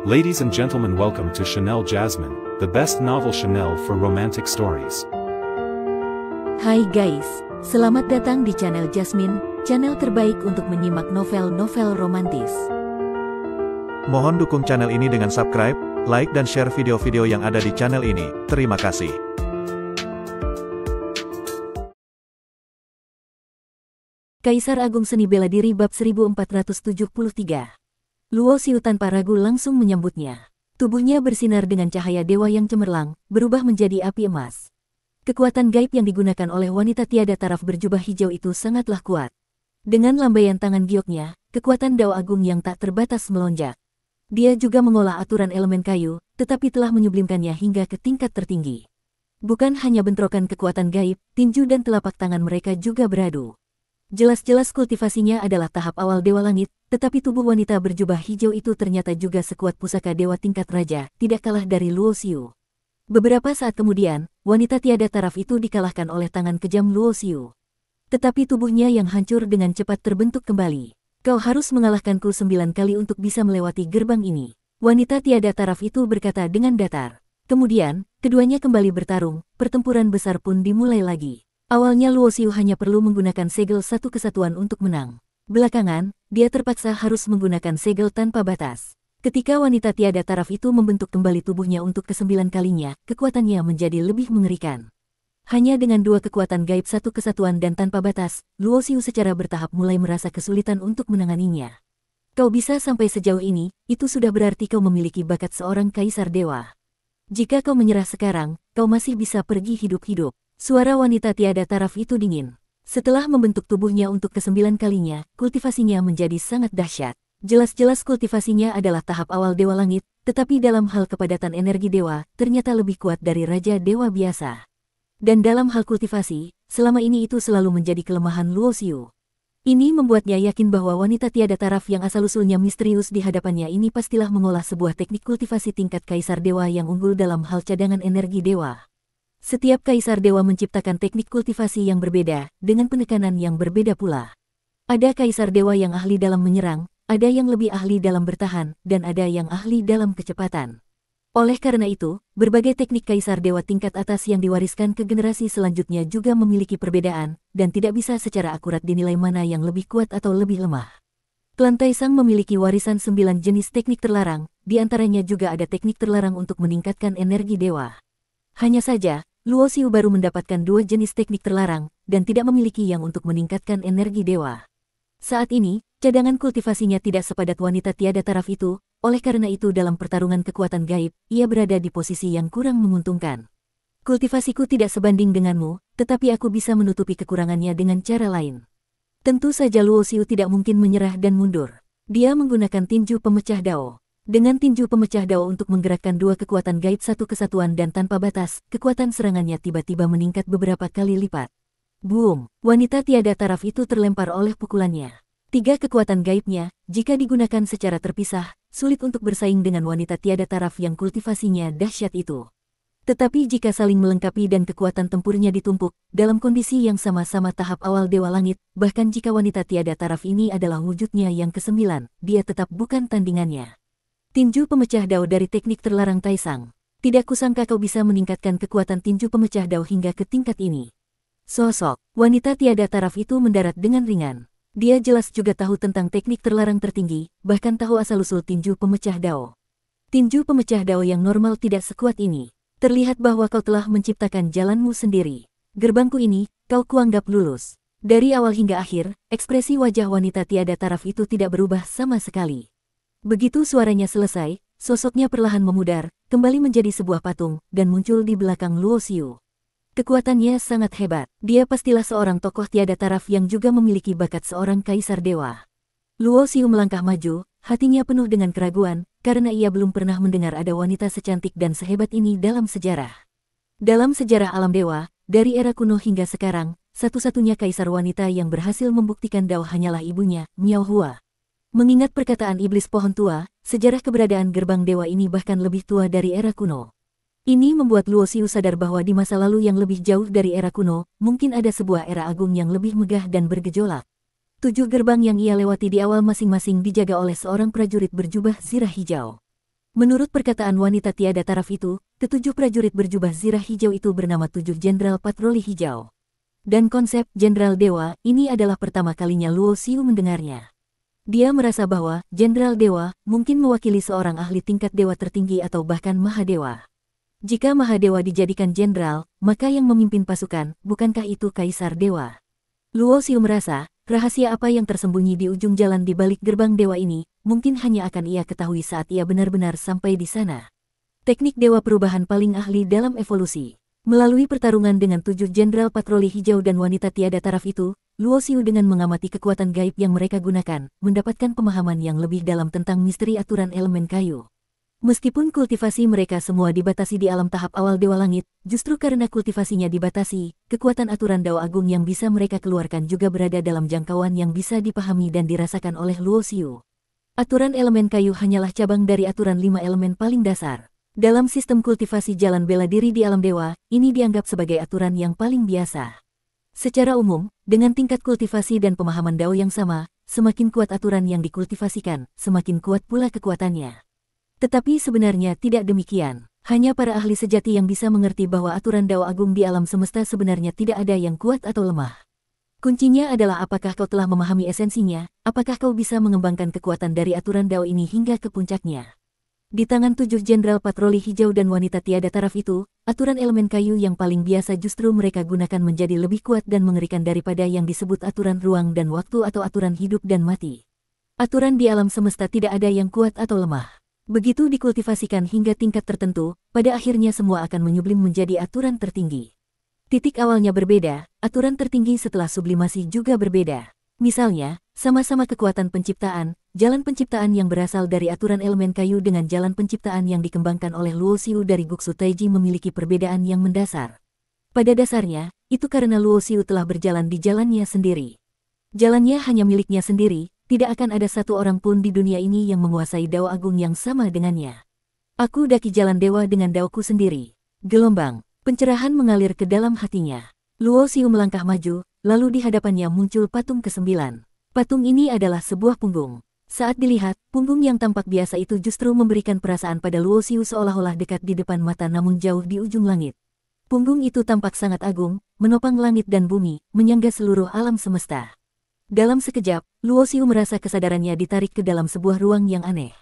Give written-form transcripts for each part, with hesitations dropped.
Ladies and gentlemen, welcome to Chanel Jasmine, the best novel Chanel for romantic stories. Hai guys, selamat datang di channel Jasmine, channel terbaik untuk menyimak novel-novel romantis. Mohon dukung channel ini dengan subscribe, like dan share video-video yang ada di channel ini. Terima kasih. Kaisar Agung Seni Bela Diri bab 1473. Luo Xiu tanpa ragu langsung menyambutnya. Tubuhnya bersinar dengan cahaya dewa yang cemerlang, berubah menjadi api emas. Kekuatan gaib yang digunakan oleh wanita tiada taraf berjubah hijau itu sangatlah kuat. Dengan lambaian tangan gioknya, kekuatan Dao Agung yang tak terbatas melonjak. Dia juga mengolah aturan elemen kayu, tetapi telah menyublimkannya hingga ke tingkat tertinggi. Bukan hanya bentrokan kekuatan gaib, tinju dan telapak tangan mereka juga beradu. Jelas-jelas kultivasinya adalah tahap awal Dewa Langit, tetapi tubuh wanita berjubah hijau itu ternyata juga sekuat pusaka dewa tingkat raja, tidak kalah dari Luo Xiu. Beberapa saat kemudian, wanita tiada taraf itu dikalahkan oleh tangan kejam Luo Xiu. Tetapi tubuhnya yang hancur dengan cepat terbentuk kembali. Kau harus mengalahkanku 9 kali untuk bisa melewati gerbang ini. Wanita tiada taraf itu berkata dengan datar. Kemudian, keduanya kembali bertarung, pertempuran besar pun dimulai lagi. Awalnya Luo Xiu hanya perlu menggunakan segel satu kesatuan untuk menang. Belakangan, dia terpaksa harus menggunakan segel tanpa batas. Ketika wanita tiada taraf itu membentuk kembali tubuhnya untuk ke-9 kalinya, kekuatannya menjadi lebih mengerikan. Hanya dengan dua kekuatan gaib satu kesatuan dan tanpa batas, Luo Xiu secara bertahap mulai merasa kesulitan untuk menanganinya. Kau bisa sampai sejauh ini, itu sudah berarti kau memiliki bakat seorang kaisar dewa. Jika kau menyerah sekarang, kau masih bisa pergi hidup-hidup. Suara wanita tiada taraf itu dingin. Setelah membentuk tubuhnya untuk ke-9 kalinya, kultivasinya menjadi sangat dahsyat. Jelas-jelas kultivasinya adalah tahap awal Dewa Langit, tetapi dalam hal kepadatan energi dewa, ternyata lebih kuat dari Raja Dewa biasa. Dan dalam hal kultivasi, selama ini itu selalu menjadi kelemahan Luo Xiu. Ini membuatnya yakin bahwa wanita tiada taraf yang asal-usulnya misterius di hadapannya ini pastilah mengolah sebuah teknik kultivasi tingkat kaisar dewa yang unggul dalam hal cadangan energi dewa. Setiap kaisar dewa menciptakan teknik kultivasi yang berbeda, dengan penekanan yang berbeda pula. Ada kaisar dewa yang ahli dalam menyerang, ada yang lebih ahli dalam bertahan, dan ada yang ahli dalam kecepatan. Oleh karena itu, berbagai teknik kaisar dewa tingkat atas yang diwariskan ke generasi selanjutnya juga memiliki perbedaan, dan tidak bisa secara akurat dinilai mana yang lebih kuat atau lebih lemah. Klan Taisang memiliki warisan 9 jenis teknik terlarang, di antaranya juga ada teknik terlarang untuk meningkatkan energi dewa. Hanya saja, Luo Xiu baru mendapatkan 2 jenis teknik terlarang, dan tidak memiliki yang untuk meningkatkan energi dewa. Saat ini, cadangan kultivasinya tidak sepadat wanita tiada taraf itu, oleh karena itu dalam pertarungan kekuatan gaib, ia berada di posisi yang kurang menguntungkan. Kultivasiku tidak sebanding denganmu, tetapi aku bisa menutupi kekurangannya dengan cara lain. Tentu saja Luo Xiu tidak mungkin menyerah dan mundur. Dia menggunakan tinju pemecah dao. Dengan tinju pemecah dao untuk menggerakkan 2 kekuatan gaib satu kesatuan dan tanpa batas, kekuatan serangannya tiba-tiba meningkat beberapa kali lipat. Boom! Wanita tiada taraf itu terlempar oleh pukulannya. 3 kekuatan gaibnya, jika digunakan secara terpisah, sulit untuk bersaing dengan wanita tiada taraf yang kultivasinya dahsyat itu. Tetapi jika saling melengkapi dan kekuatan tempurnya ditumpuk, dalam kondisi yang sama-sama tahap awal Dewa Langit, bahkan jika wanita tiada taraf ini adalah wujudnya yang ke-9, dia tetap bukan tandingannya. Tinju pemecah dao dari teknik terlarang Taisang. Tidak kusangka kau bisa meningkatkan kekuatan tinju pemecah dao hingga ke tingkat ini. Sosok wanita tiada taraf itu mendarat dengan ringan. Dia jelas juga tahu tentang teknik terlarang tertinggi, bahkan tahu asal-usul tinju pemecah dao. Tinju pemecah dao yang normal tidak sekuat ini. Terlihat bahwa kau telah menciptakan jalanmu sendiri. Gerbangku ini, kau kuanggap lulus. Dari awal hingga akhir, ekspresi wajah wanita tiada taraf itu tidak berubah sama sekali. Begitu suaranya selesai, sosoknya perlahan memudar, kembali menjadi sebuah patung, dan muncul di belakang Luo Xiu. Kekuatannya sangat hebat, dia pastilah seorang tokoh tiada taraf yang juga memiliki bakat seorang kaisar dewa. Luo Xiu melangkah maju, hatinya penuh dengan keraguan, karena ia belum pernah mendengar ada wanita secantik dan sehebat ini dalam sejarah. Dalam sejarah alam dewa, dari era kuno hingga sekarang, satu-satunya kaisar wanita yang berhasil membuktikan Dao hanyalah ibunya, Miao Hua. Mengingat perkataan iblis pohon tua, sejarah keberadaan gerbang dewa ini bahkan lebih tua dari era kuno. Ini membuat Luo Xiu sadar bahwa di masa lalu yang lebih jauh dari era kuno, mungkin ada sebuah era agung yang lebih megah dan bergejolak. 7 gerbang yang ia lewati di awal masing-masing dijaga oleh seorang prajurit berjubah zirah hijau. Menurut perkataan wanita tiada taraf itu, ketujuh prajurit berjubah zirah hijau itu bernama tujuh Jenderal Patroli Hijau. Dan konsep Jenderal Dewa ini adalah pertama kalinya Luo Xiu mendengarnya. Dia merasa bahwa Jenderal Dewa mungkin mewakili seorang ahli tingkat dewa tertinggi atau bahkan Mahadewa. Jika Mahadewa dijadikan jenderal, maka yang memimpin pasukan, bukankah itu Kaisar Dewa? Luo Xiu merasa, rahasia apa yang tersembunyi di ujung jalan di balik gerbang dewa ini, mungkin hanya akan ia ketahui saat ia benar-benar sampai di sana. Teknik dewa perubahan paling ahli dalam evolusi. Melalui pertarungan dengan tujuh jenderal patroli hijau dan wanita tiada taraf itu, Luo Xiu dengan mengamati kekuatan gaib yang mereka gunakan, mendapatkan pemahaman yang lebih dalam tentang misteri aturan elemen kayu. Meskipun kultivasi mereka semua dibatasi di alam tahap awal Dewa Langit, justru karena kultivasinya dibatasi, kekuatan aturan Dao Agung yang bisa mereka keluarkan juga berada dalam jangkauan yang bisa dipahami dan dirasakan oleh Luo Xiu. Aturan elemen kayu hanyalah cabang dari aturan 5 elemen paling dasar. Dalam sistem kultivasi jalan bela diri di alam dewa, ini dianggap sebagai aturan yang paling biasa. Secara umum, dengan tingkat kultivasi dan pemahaman Dao yang sama, semakin kuat aturan yang dikultivasikan, semakin kuat pula kekuatannya. Tetapi sebenarnya tidak demikian. Hanya para ahli sejati yang bisa mengerti bahwa aturan Dao Agung di alam semesta sebenarnya tidak ada yang kuat atau lemah. Kuncinya adalah apakah kau telah memahami esensinya, apakah kau bisa mengembangkan kekuatan dari aturan Dao ini hingga ke puncaknya. Di tangan tujuh jenderal patroli hijau dan wanita tiada taraf itu, aturan elemen kayu yang paling biasa justru mereka gunakan menjadi lebih kuat dan mengerikan daripada yang disebut aturan ruang dan waktu atau aturan hidup dan mati. Aturan di alam semesta tidak ada yang kuat atau lemah. Begitu dikultivasikan hingga tingkat tertentu, pada akhirnya semua akan menyublim menjadi aturan tertinggi. Titik awalnya berbeda, aturan tertinggi setelah sublimasi juga berbeda. Misalnya, sama-sama kekuatan penciptaan, jalan penciptaan yang berasal dari aturan elemen kayu dengan jalan penciptaan yang dikembangkan oleh Luo Xiu dari Guksu Taiji memiliki perbedaan yang mendasar. Pada dasarnya, itu karena Luo Xiu telah berjalan di jalannya sendiri. Jalannya hanya miliknya sendiri. Tidak akan ada satu orang pun di dunia ini yang menguasai Dao Agung yang sama dengannya. Aku daki jalan dewa dengan daoku sendiri. Gelombang, pencerahan mengalir ke dalam hatinya. Luo Xiu melangkah maju, lalu di hadapannya muncul patung ke-9. Patung ini adalah sebuah punggung. Saat dilihat, punggung yang tampak biasa itu justru memberikan perasaan pada Luo Xiu seolah-olah dekat di depan mata namun jauh di ujung langit. Punggung itu tampak sangat agung, menopang langit dan bumi, menyangga seluruh alam semesta. Dalam sekejap, Luo Xiu merasa kesadarannya ditarik ke dalam sebuah ruang yang aneh.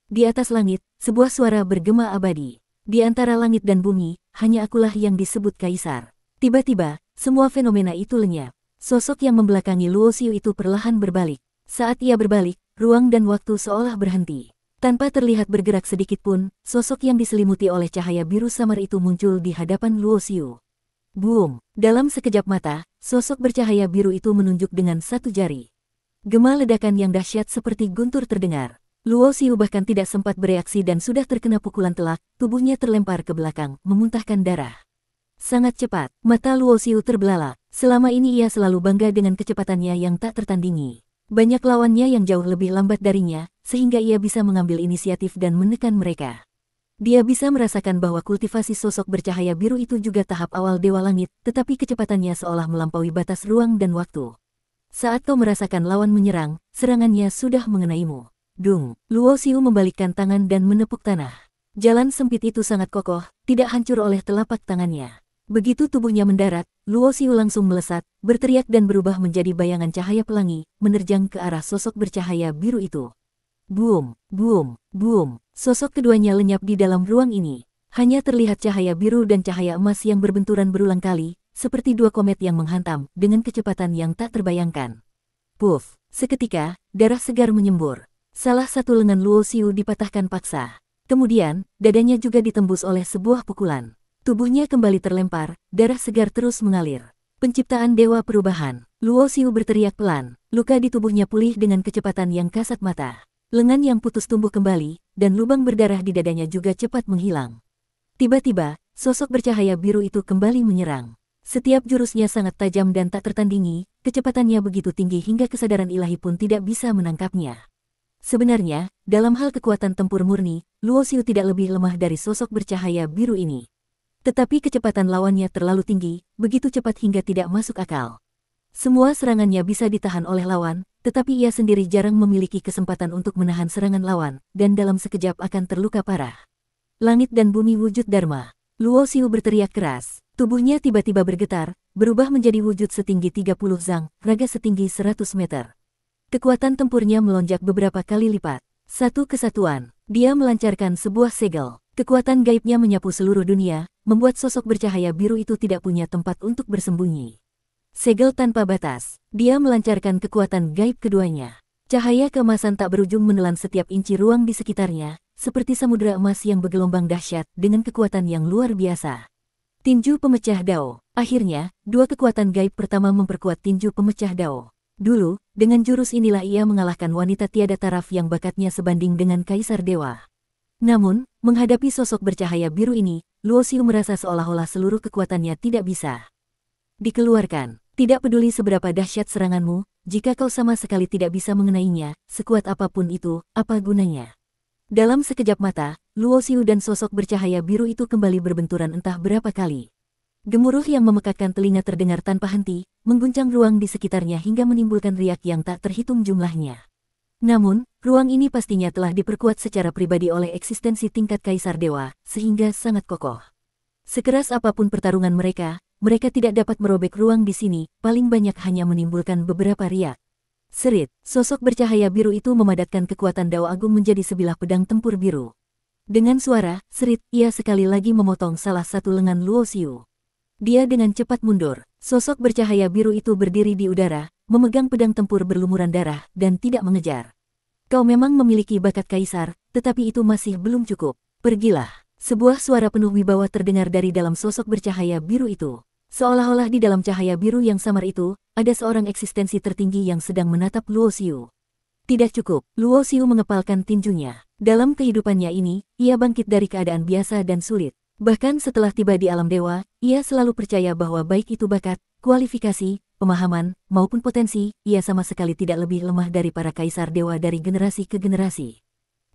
Di atas langit, sebuah suara bergema abadi. Di antara langit dan bumi, hanya akulah yang disebut kaisar. Tiba-tiba, semua fenomena itu lenyap. Sosok yang membelakangi Luo Xiu itu perlahan berbalik. Saat ia berbalik, ruang dan waktu seolah berhenti. Tanpa terlihat bergerak sedikit pun, sosok yang diselimuti oleh cahaya biru samar itu muncul di hadapan Luo Xiu. Boom! Dalam sekejap mata, sosok bercahaya biru itu menunjuk dengan satu jari. Gema ledakan yang dahsyat seperti guntur terdengar. Luo Xiu bahkan tidak sempat bereaksi dan sudah terkena pukulan telak, tubuhnya terlempar ke belakang, memuntahkan darah. Sangat cepat, mata Luo Xiu terbelalak. Selama ini ia selalu bangga dengan kecepatannya yang tak tertandingi. Banyak lawannya yang jauh lebih lambat darinya, sehingga ia bisa mengambil inisiatif dan menekan mereka. Dia bisa merasakan bahwa kultivasi sosok bercahaya biru itu juga tahap awal Dewa Langit, tetapi kecepatannya seolah melampaui batas ruang dan waktu. Saat kau merasakan lawan menyerang, serangannya sudah mengenaimu. Dung! Luo Xiu membalikkan tangan dan menepuk tanah. Jalan sempit itu sangat kokoh, tidak hancur oleh telapak tangannya. Begitu tubuhnya mendarat, Luo Xiu langsung melesat, berteriak dan berubah menjadi bayangan cahaya pelangi, menerjang ke arah sosok bercahaya biru itu. Boom, boom, boom. Sosok keduanya lenyap di dalam ruang ini. Hanya terlihat cahaya biru dan cahaya emas yang berbenturan berulang kali, seperti dua komet yang menghantam, dengan kecepatan yang tak terbayangkan. Puff! Seketika, darah segar menyembur. Salah satu lengan Luo Xiu dipatahkan paksa. Kemudian, dadanya juga ditembus oleh sebuah pukulan. Tubuhnya kembali terlempar, darah segar terus mengalir. Penciptaan Dewa Perubahan. Luo Xiu berteriak pelan, luka di tubuhnya pulih dengan kecepatan yang kasat mata. Lengan yang putus tumbuh kembali, dan lubang berdarah di dadanya juga cepat menghilang. Tiba-tiba, sosok bercahaya biru itu kembali menyerang. Setiap jurusnya sangat tajam dan tak tertandingi, kecepatannya begitu tinggi hingga kesadaran ilahi pun tidak bisa menangkapnya. Sebenarnya, dalam hal kekuatan tempur murni, Luo Xiu tidak lebih lemah dari sosok bercahaya biru ini. Tetapi kecepatan lawannya terlalu tinggi, begitu cepat hingga tidak masuk akal. Semua serangannya bisa ditahan oleh lawan, tetapi ia sendiri jarang memiliki kesempatan untuk menahan serangan lawan, dan dalam sekejap akan terluka parah. Langit dan bumi wujud Dharma. Luo Xiu berteriak keras. Tubuhnya tiba-tiba bergetar, berubah menjadi wujud setinggi 30 zang, raga setinggi 100 meter. Kekuatan tempurnya melonjak beberapa kali lipat. Satu kesatuan. Dia melancarkan sebuah segel. Kekuatan gaibnya menyapu seluruh dunia, membuat sosok bercahaya biru itu tidak punya tempat untuk bersembunyi. Segel tanpa batas. Dia melancarkan kekuatan gaib keduanya. Cahaya keemasan tak berujung menelan setiap inci ruang di sekitarnya, seperti samudera emas yang bergelombang dahsyat dengan kekuatan yang luar biasa. Tinju pemecah Dao. Akhirnya, dua kekuatan gaib pertama memperkuat tinju pemecah Dao. Dulu, dengan jurus inilah ia mengalahkan wanita tiada taraf yang bakatnya sebanding dengan Kaisar Dewa. Namun, menghadapi sosok bercahaya biru ini, Luo Xiu merasa seolah-olah seluruh kekuatannya tidak bisa dikeluarkan. Tidak peduli seberapa dahsyat seranganmu, jika kau sama sekali tidak bisa mengenainya, sekuat apapun itu, apa gunanya? Dalam sekejap mata, Luo Xiu dan sosok bercahaya biru itu kembali berbenturan entah berapa kali. Gemuruh yang memekakkan telinga terdengar tanpa henti, mengguncang ruang di sekitarnya hingga menimbulkan riak yang tak terhitung jumlahnya. Namun, ruang ini pastinya telah diperkuat secara pribadi oleh eksistensi tingkat Kaisar Dewa, sehingga sangat kokoh. Sekeras apapun pertarungan mereka tidak dapat merobek ruang di sini, paling banyak hanya menimbulkan beberapa riak. Serit, sosok bercahaya biru itu memadatkan kekuatan Dao Agung menjadi sebilah pedang tempur biru. Dengan suara, serit, ia sekali lagi memotong salah satu lengan Luo Xiu. Dia dengan cepat mundur. Sosok bercahaya biru itu berdiri di udara, memegang pedang tempur berlumuran darah, dan tidak mengejar. Kau memang memiliki bakat kaisar, tetapi itu masih belum cukup. Pergilah. Sebuah suara penuh wibawa terdengar dari dalam sosok bercahaya biru itu. Seolah-olah di dalam cahaya biru yang samar itu, ada seorang eksistensi tertinggi yang sedang menatap Luo Xiu. Tidak cukup, Luo Xiu mengepalkan tinjunya. Dalam kehidupannya ini, ia bangkit dari keadaan biasa dan sulit. Bahkan setelah tiba di alam dewa, ia selalu percaya bahwa baik itu bakat, kualifikasi, pemahaman, maupun potensi, ia sama sekali tidak lebih lemah dari para kaisar dewa dari generasi ke generasi.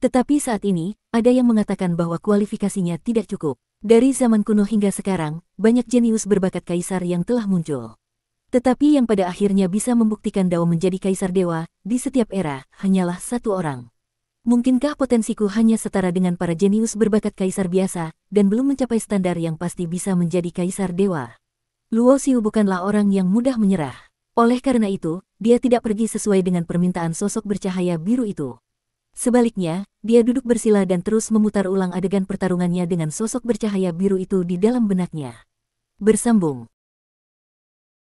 Tetapi saat ini, ada yang mengatakan bahwa kualifikasinya tidak cukup. Dari zaman kuno hingga sekarang, banyak jenius berbakat kaisar yang telah muncul. Tetapi yang pada akhirnya bisa membuktikan Dao menjadi kaisar dewa, di setiap era, hanyalah satu orang. Mungkinkah potensiku hanya setara dengan para jenius berbakat kaisar biasa, dan belum mencapai standar yang pasti bisa menjadi kaisar dewa? Luo Xiu bukanlah orang yang mudah menyerah. Oleh karena itu, dia tidak pergi sesuai dengan permintaan sosok bercahaya biru itu. Sebaliknya, dia duduk bersila dan terus memutar ulang adegan pertarungannya dengan sosok bercahaya biru itu di dalam benaknya. Bersambung.